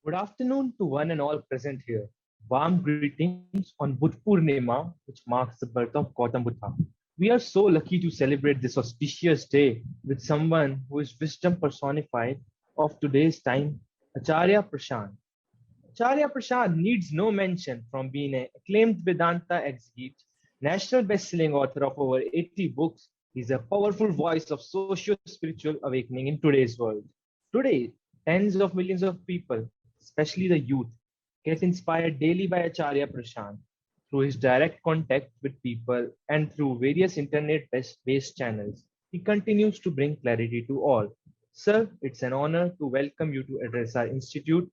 Good afternoon to one and all present here. Warm greetings on Buddh Purnima, which marks the birth of Gautam Buddha. We are so lucky to celebrate this auspicious day with someone who is wisdom personified of today's time, Acharya Prashant. Acharya Prashant needs no mention from being an acclaimed Vedanta exegete, national best-selling author of over 80 books. He's a powerful voice of socio-spiritual awakening in today's world. Today, tens of millions of people, especially the youth, get inspired daily by Acharya Prashant through his direct contact with people and through various internet-based channels. He continues to bring clarity to all. Sir, it's an honor to welcome you to address our institute.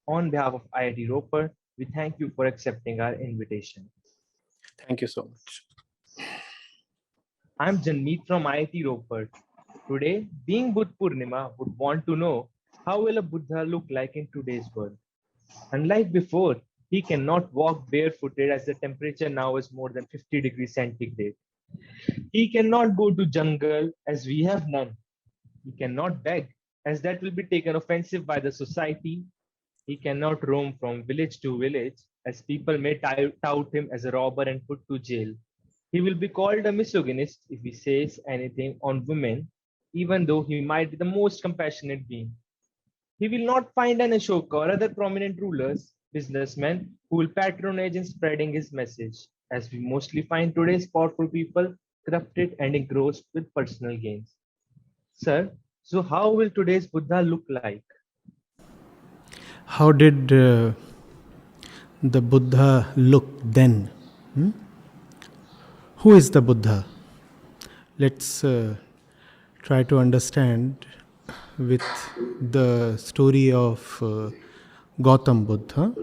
On behalf of IIT-Ropar, we thank you for accepting our invitation. Thank you so much. I'm Janmeet from IIT-Ropar. Today, being Buddha Purnima, would want to know how will a Buddha look like in today's world. Unlike before, he cannot walk barefooted as the temperature now is more than 50 degrees centigrade. He cannot go to jungle as we have none. He cannot beg as that will be taken offensive by the society. He cannot roam from village to village as people may tout him as a robber and put to jail. He will be called a misogynist if he says anything on women, even though he might be the most compassionate being. He will not find an Ashoka or other prominent rulers, businessmen, who will patronage in spreading his message, as we mostly find today's powerful people corrupted and engrossed with personal gains. Sir, so how will today's Buddha look like? How did the Buddha look then? Who is the Buddha? Let's try to understand with the story of Gautam Buddha,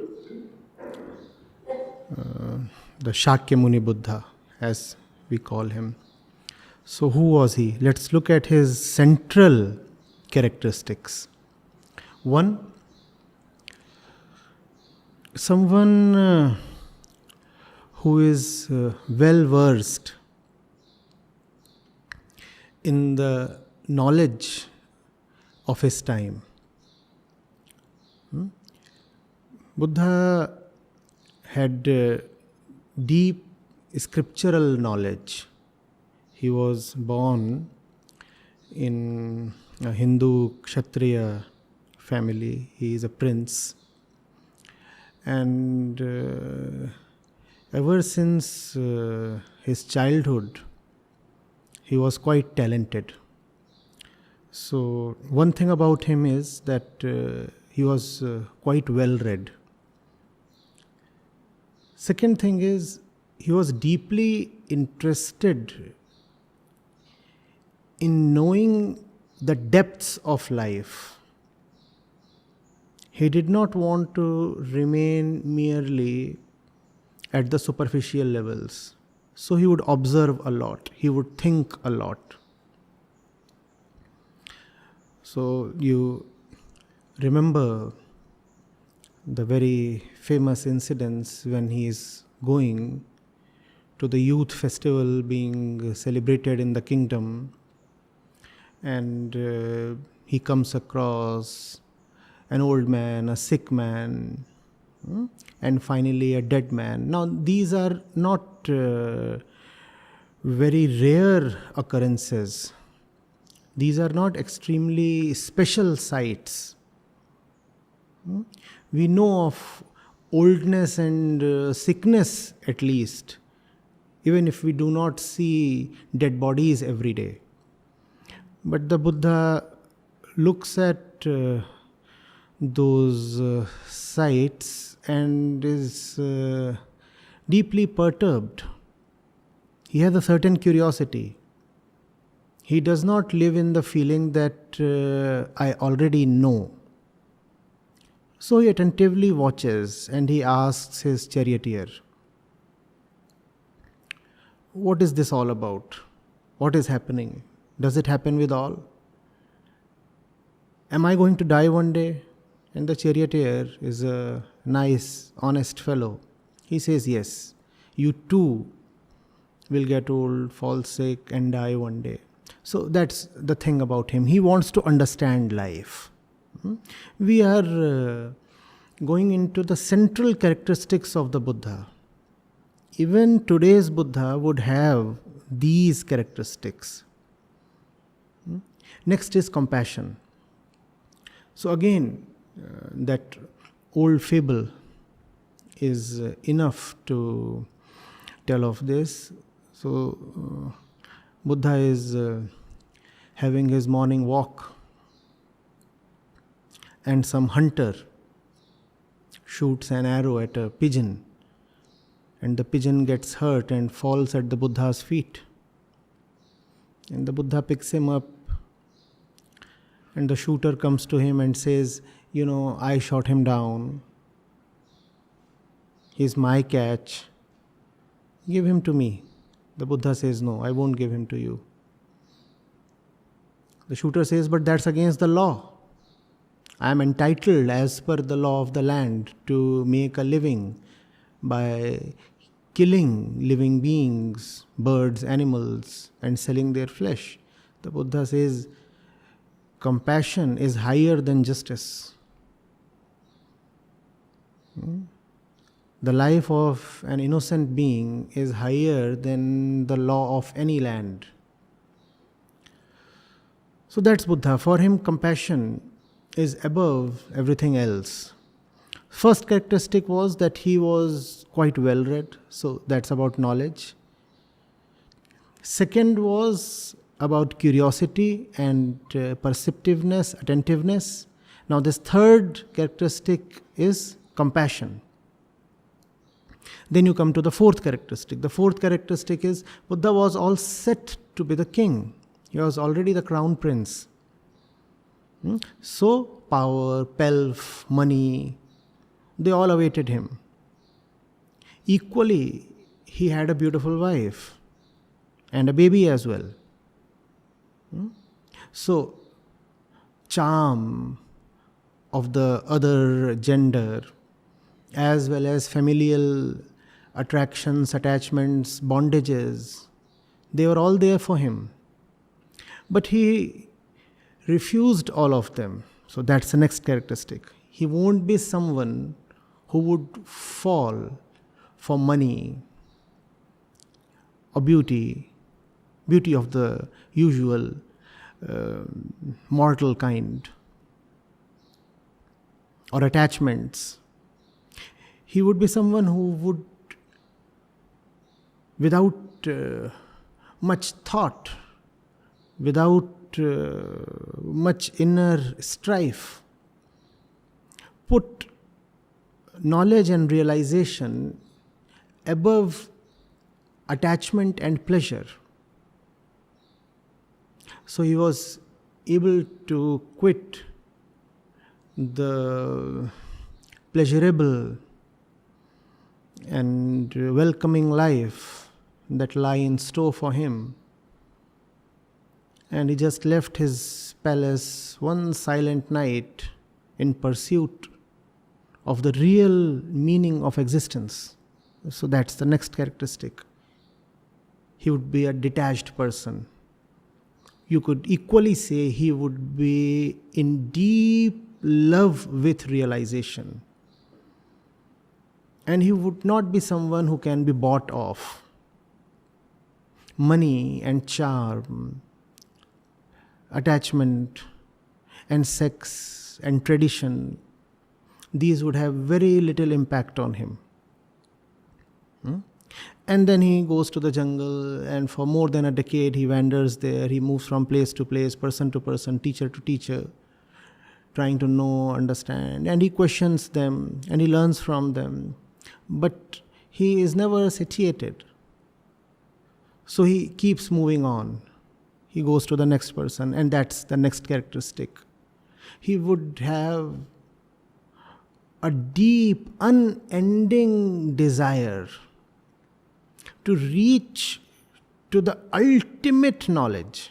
the Shakyamuni Buddha, as we call him. So, who was he? Let's look at his central characteristics. One, someone who is well versed in the knowledge of his time. Buddha had deep scriptural knowledge. He was born in a Hindu Kshatriya family. He is a prince. And ever since his childhood, he was quite talented. So, one thing about him is that he was quite well read. Second thing is, he was deeply interested in knowing the depths of life. He did not want to remain merely at the superficial levels. So he would observe a lot. He would think a lot. So you remember the very famous incidents when he is going to the youth festival being celebrated in the kingdom, and he comes across an old man, a sick man, and finally a dead man. Now, these are not very rare occurrences. These are not extremely special sights. We know of oldness and sickness at least, even if we do not see dead bodies every day. But the Buddha looks at those sights and is deeply perturbed. He has a certain curiosity. He does not live in the feeling that I already know. So he attentively watches and he asks his charioteer, what is this all about? What is happening? Does it happen with all? Am I going to die one day? And the charioteer is a nice, honest fellow. He says, yes, you too will get old, fall sick and die one day. So that's the thing about him. He wants to understand life. We are going into the central characteristics of the Buddha. Even today's Buddha would have these characteristics. Next is compassion. So again, that old fable is enough to tell of this. So Buddha is having his morning walk, and some hunter shoots an arrow at a pigeon, and the pigeon gets hurt and falls at the Buddha's feet. And the Buddha picks him up, and the shooter comes to him and says, I shot him down. He's my catch. Give him to me. The Buddha says, no, I won't give him to you. The shooter says, but that's against the law. I am entitled, as per the law of the land, to make a living by killing living beings, birds, animals, and selling their flesh. The Buddha says, compassion is higher than justice. The life of an innocent being is higher than the law of any land. So that's Buddha. For him, compassion is above everything else. First characteristic was that he was quite well read, so that's about knowledge. Second was about curiosity and perceptiveness, attentiveness. Now this third characteristic is compassion. Then you come to the fourth characteristic. The fourth characteristic is Buddha was all set to be the king. He was already the crown prince. So power, pelf, money, they all awaited him. Equally, he had a beautiful wife and a baby as well. So, charm of the other gender, as well as familial attractions, attachments, bondages, they were all there for him. But he refused all of them. So that's the next characteristic. He won't be someone who would fall for money or beauty of the usual mortal kind, or attachments. He would be someone who would, without much thought, without much inner strife, put knowledge and realization above attachment and pleasure. So he was able to quit the pleasurable and welcoming life that lie in store for him. And he just left his palace one silent night in pursuit of the real meaning of existence. So that's the next characteristic. He would be a detached person. You could equally say he would be in deep love with realization. And he would not be someone who can be bought off. Money and charm, attachment and sex and tradition, these would have very little impact on him. And then he goes to the jungle, and for more than a decade he wanders there. He moves from place to place, person to person, teacher to teacher, trying to know, understand, and he questions them and he learns from them. But he is never satiated. So he keeps moving on. He goes to the next person, and that's the next characteristic. He would have a deep, unending desire to reach to the ultimate knowledge.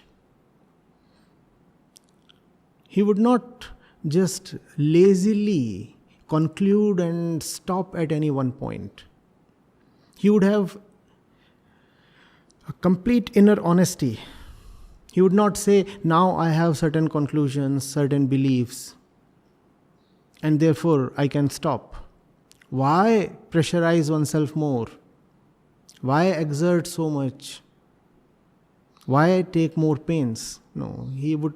He would not just lazily conclude and stop at any one point. He would have a complete inner honesty. He would not say, now I have certain conclusions, certain beliefs, and therefore I can stop. Why pressurize oneself more? Why exert so much? Why take more pains? No, he would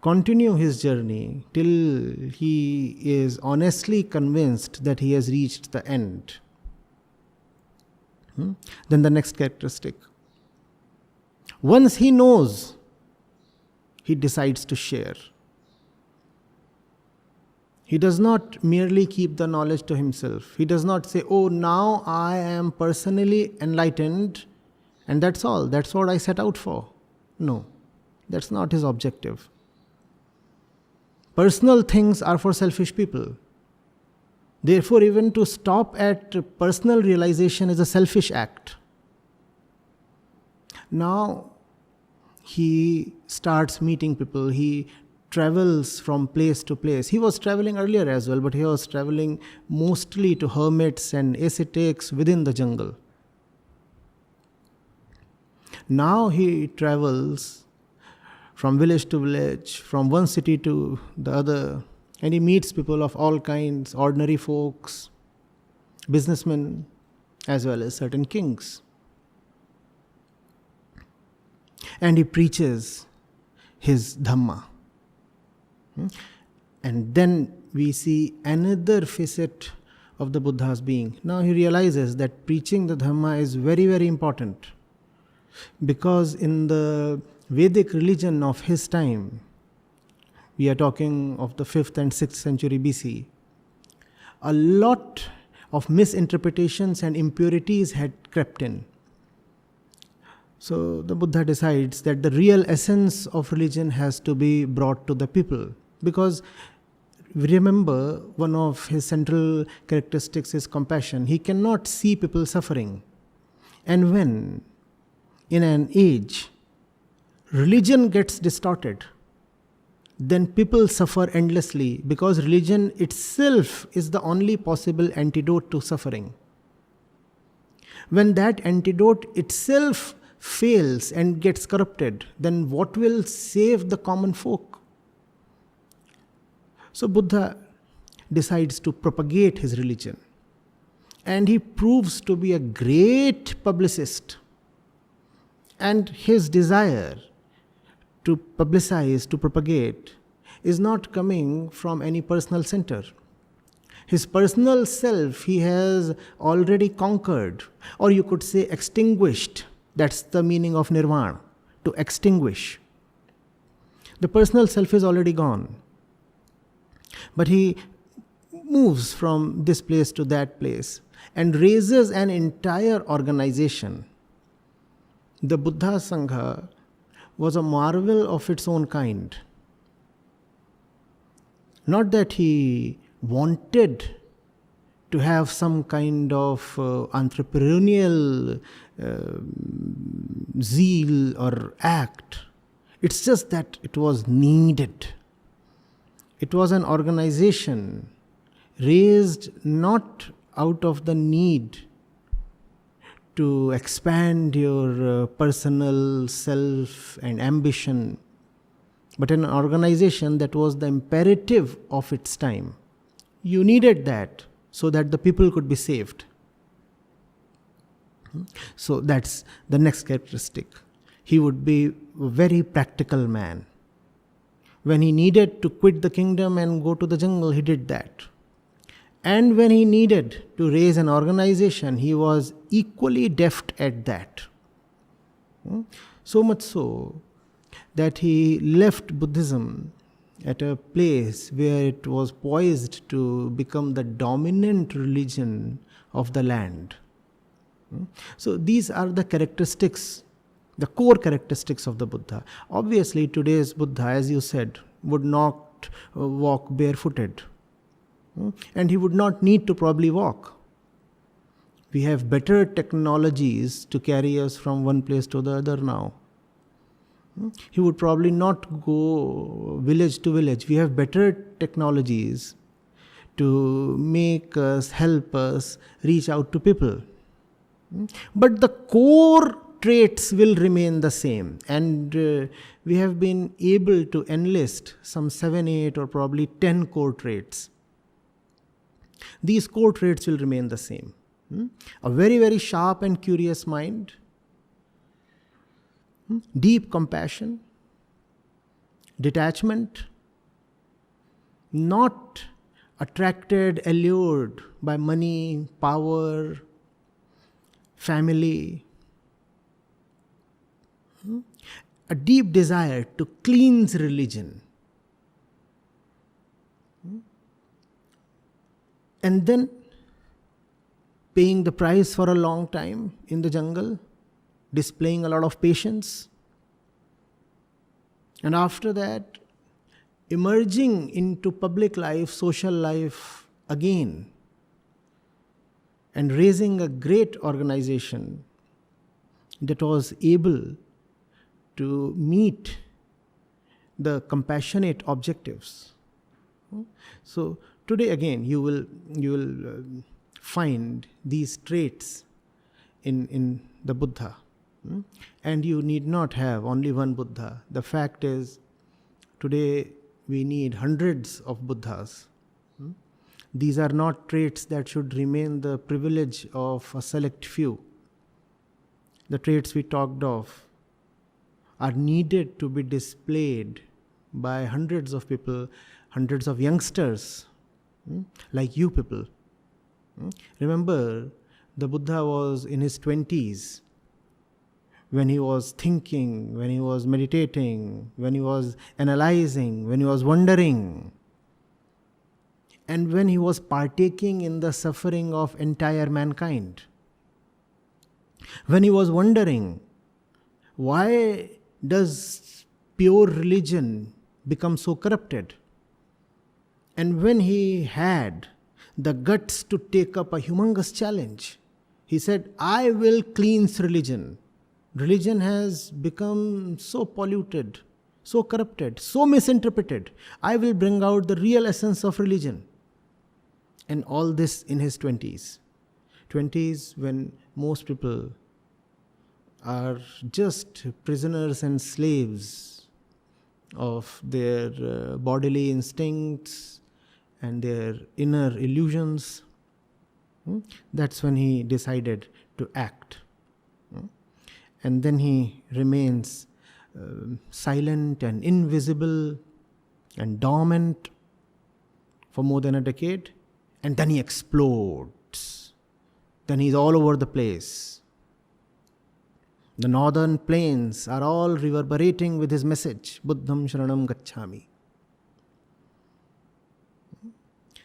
continue his journey till he is honestly convinced that he has reached the end. Then the next characteristic. Once he knows, he decides to share. He does not merely keep the knowledge to himself. He does not say, oh, now I am personally enlightened and that's all. That's what I set out for. No, that's not his objective. Personal things are for selfish people. Therefore, even to stop at personal realization is a selfish act. Now, he starts meeting people. He travels from place to place. He was traveling earlier as well, but he was traveling mostly to hermits and ascetics within the jungle. Now he travels from village to village, from one city to the other, and he meets people of all kinds, ordinary folks, businessmen, as well as certain kings. And he preaches his Dhamma. And then we see another facet of the Buddha's being. Now he realizes that preaching the Dhamma is very, very important. Because in the Vedic religion of his time, we are talking of the 5th and 6th century BC, a lot of misinterpretations and impurities had crept in. So the Buddha decides that the real essence of religion has to be brought to the people. Because remember, one of his central characteristics is compassion. He cannot see people suffering. And when, in an age, religion gets distorted, then people suffer endlessly because religion itself is the only possible antidote to suffering. When that antidote itself fails and gets corrupted, then what will save the common folk? So Buddha decides to propagate his religion. And he proves to be a great publicist. And his desire to publicize, to propagate, is not coming from any personal center. His personal self he has already conquered, or you could say extinguished. That's the meaning of nirvana, to extinguish. The personal self is already gone. But he moves from this place to that place and raises an entire organization. The Buddha Sangha was a marvel of its own kind. Not that he wanted to have some kind of entrepreneurial zeal or act. It's just that it was needed. It was an organization raised not out of the need to expand your personal self and ambition, but an organization that was the imperative of its time. You needed that so that the people could be saved. So that's the next characteristic. He would be a very practical man. When he needed to quit the kingdom and go to the jungle, he did that. And when he needed to raise an organization, he was equally deft at that. So much so that he left Buddhism at a place where it was poised to become the dominant religion of the land. So these are the characteristics, the core characteristics of the Buddha. Obviously, today's Buddha, as you said, would not walk barefooted. And he would not need to probably walk. We have better technologies to carry us from one place to the other now. He would probably not go village to village. We have better technologies to make us, help us reach out to people. But the core traits will remain the same. And we have been able to enlist some 7, 8 or probably 10 core traits these core traits will remain the same. A very, very sharp and curious mind, deep compassion, detachment, not attracted, allured by money, power, family, a deep desire to cleanse religion. And then paying the price for a long time in the jungle, displaying a lot of patience. And after that, emerging into public life, social life again, and raising a great organization that was able to meet the compassionate objectives. So today again, you will find these traits in the Buddha. And you need not have only one Buddha. The fact is, today we need hundreds of Buddhas. These are not traits that should remain the privilege of a select few. The traits we talked of are needed to be displayed by hundreds of people, hundreds of youngsters, like you people. Remember, the Buddha was in his 20s when he was thinking, when he was meditating, when he was analyzing, when he was wondering, and when he was partaking in the suffering of entire mankind. When he was wondering, why does pure religion become so corrupted? And when he had the guts to take up a humongous challenge, he said, I will cleanse religion. Religion has become so polluted, so corrupted, so misinterpreted. I will bring out the real essence of religion. And all this in his 20s. 20s when most people are just prisoners and slaves of their bodily instincts and their inner illusions. That's when he decided to act. And then he remains silent and invisible and dormant for more than a decade. And then he explodes. Then he's all over the place. The northern plains are all reverberating with his message, Buddham Sharanam Gacchami.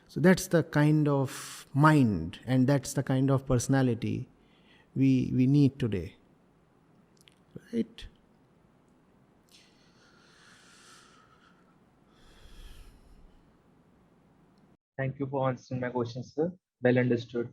So that's the kind of mind and that's the kind of personality we need today. Right? Thank you for answering my questions, sir. Well understood.